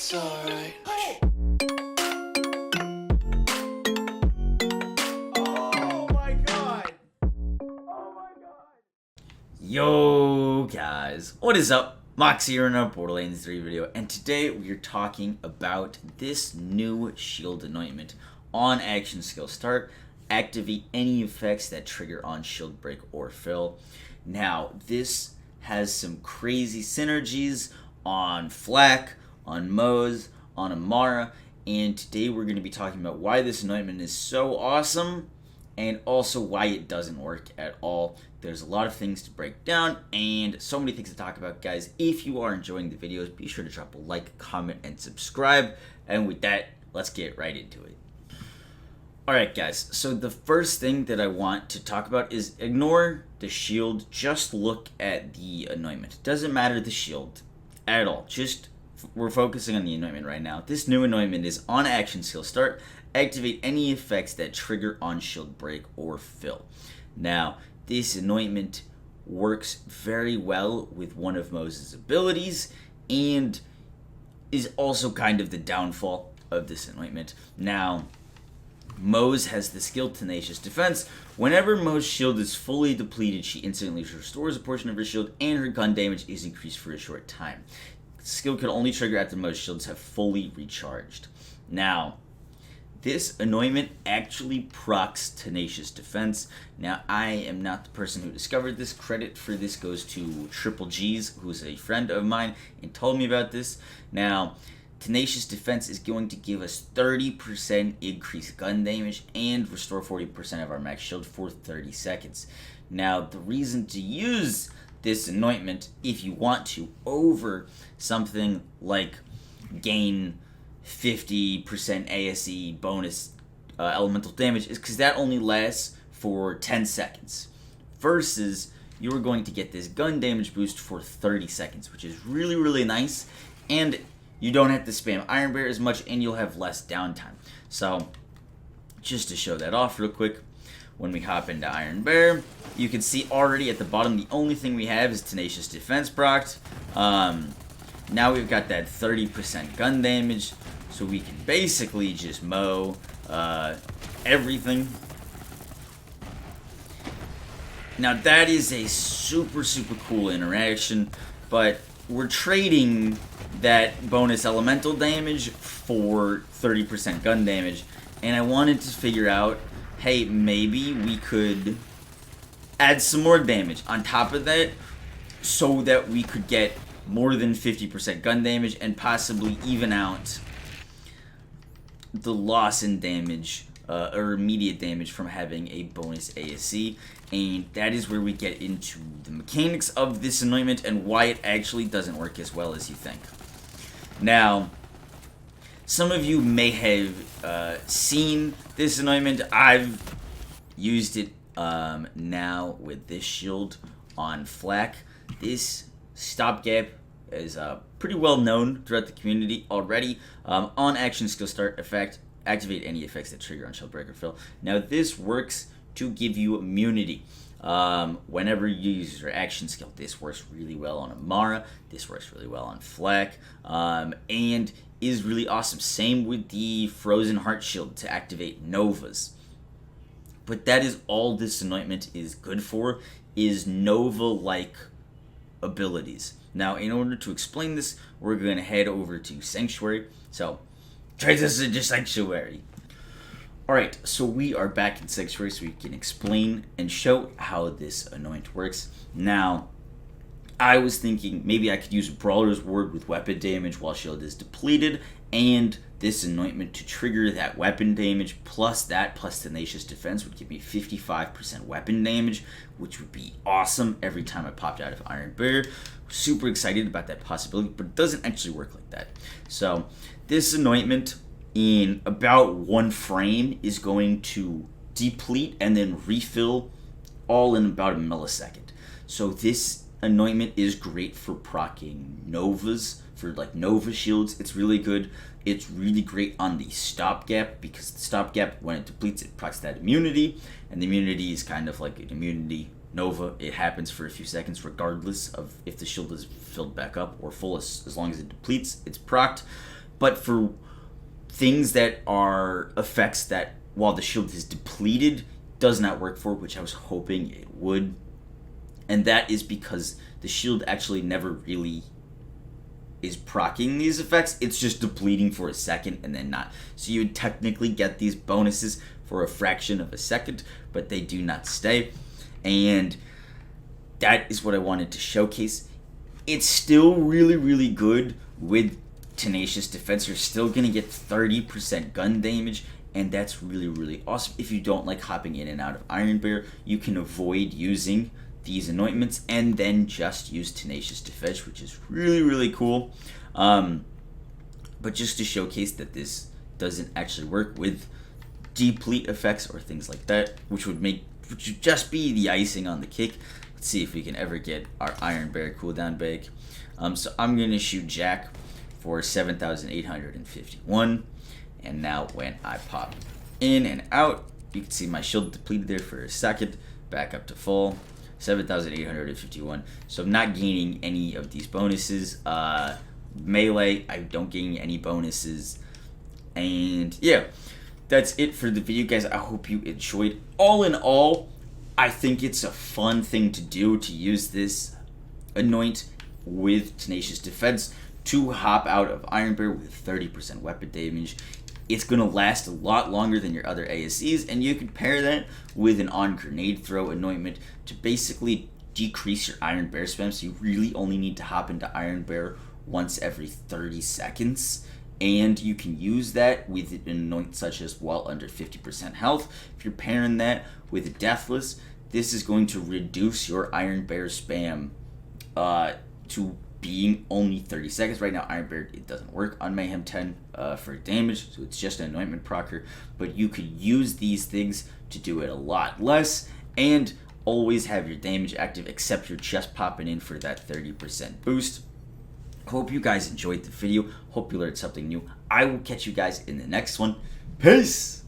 It's alright. Oh my god! Yo guys, what is up? Moxsy here in a Borderlands 3 video, and today we are talking about this new shield anointment. On action skill start, activate any effects that trigger on shield break or fill. Now this has some crazy synergies on Flak, on Moze, on Amara, and today we're going to be talking about why this anointment is so awesome and also why it doesn't work at all. There's a lot of things to break down and so many things to talk about, guys. If you are enjoying the videos, be sure to drop a like, comment, and subscribe. And with that, let's get right into it. Alright guys, so the first thing that I want to talk about is ignore the shield, just look at the anointment. It doesn't matter the shield at all, just we're focusing on the anointment right now. This new anointment is on action skill start, activate any effects that trigger on shield break or fill. Now, this anointment works very well with one of Moze's abilities and is also kind of the downfall of this anointment. Now, Moze has the skill Tenacious Defense. Whenever Moze's shield is fully depleted, she instantly restores a portion of her shield and her gun damage is increased for a short time. The skill can only trigger after Moze's shields have fully recharged. Now, this anointment actually procs Tenacious Defense. Now, I am not the person who discovered this. Credit for this goes to Triple G's, who's a friend of mine, and told me about this. Now, Tenacious Defense is going to give us 30% increased gun damage and restore 40% of our max shield for 30 seconds. Now, the reason to use this anointment, if you want to, over something like gain 50% ASE bonus elemental damage is because that only lasts for 10 seconds. Versus, you are going to get this gun damage boost for 30 seconds, which is really, really nice. And you don't have to spam Iron Bear as much, and you'll have less downtime. So, just to show that off real quick, when we hop into Iron Bear, you can see already at the bottom, the only thing we have is Tenacious Defense procced. Now we've got that 30% gun damage, so we can basically just mow everything. Now that is a super, super cool interaction, but we're trading that bonus elemental damage for 30% gun damage, and I wanted to figure out, hey, maybe we could add some more damage on top of that so that we could get more than 50% gun damage and possibly even out the loss in damage or immediate damage from having a bonus ASC. And that is where we get into the mechanics of this anointment and why it actually doesn't work as well as you think. Now, some of you may have seen this anointment. I've used it now with this shield on Flak. This stopgap is pretty well known throughout the community already. On action skill start effect, activate any effects that trigger on shield break or fill. Now this works to give you immunity whenever you use your action skill. This works really well on Amara, this works really well on Flak, and is really awesome. Same with the Frozen Heart Shield to activate Novas. But that is all this anointment is good for, is Nova-like abilities. Now, in order to explain this, we're going to head over to Sanctuary. So, transition to Sanctuary. Alright, so we are back in Sanctuary so we can explain and show how this anoint works. Now, I was thinking maybe I could use Brawler's Ward with weapon damage while shield is depleted, and this anointment to trigger that weapon damage, plus Tenacious Defense would give me 55% weapon damage, which would be awesome every time I popped out of Iron Bear. Super excited about that possibility, but it doesn't actually work like that. So, this anointment in about one frame is going to deplete and then refill all in about a millisecond. So this anointment is great for proccing Novas, for like Nova shields. It's really good. It's really great on the stopgap, because the stopgap, when it depletes, it procs that immunity, and the immunity is kind of like an immunity Nova. It happens for a few seconds regardless of if the shield is filled back up or full. As long as it depletes, it's procced. But for things that are effects that, while the shield is depleted, does not work for, which I was hoping it would. And that is because the shield actually never really is proccing these effects. It's just depleting for a second and then not. So you would technically get these bonuses for a fraction of a second, but they do not stay. And that is what I wanted to showcase. It's still really, really good with Tenacious Defense. You're still going to get 30% gun damage, and that's really, really awesome. If you don't like hopping in and out of Iron Bear, you can avoid using these anointments and then just use Tenacious Defense, which is really, really cool. But just to showcase that this doesn't actually work with deplete effects or things like that, which would just be the icing on the cake. Let's see if we can ever get our Iron Bear cooldown back. So I'm gonna shoot Jack for 7,851, and now when I pop in and out, you can see my shield depleted there for a second, back up to full, 7,851. So I'm not gaining any of these bonuses. Melee, I don't gain any bonuses, and yeah, that's it for the video, guys. I hope you enjoyed. All in all, I think it's a fun thing to do, to use this Anoint with Tenacious Defense to hop out of Iron Bear with 30% weapon damage. It's going to last a lot longer than your other ASCs, and you can pair that with an on-grenade throw anointment to basically decrease your Iron Bear spam, so you really only need to hop into Iron Bear once every 30 seconds. And you can use that with an anoint such as while under 50% health. If you're pairing that with a Deathless, this is going to reduce your Iron Bear spam to being only 30 seconds. Right now, Iron Bear, it doesn't work on Mayhem 10 for damage, so it's just an anointment procer. But you could use these things to do it a lot less and always have your damage active, except you're just popping in for that 30% boost. Hope you guys enjoyed the video. Hope you learned something new. I will catch you guys in the next one. Peace!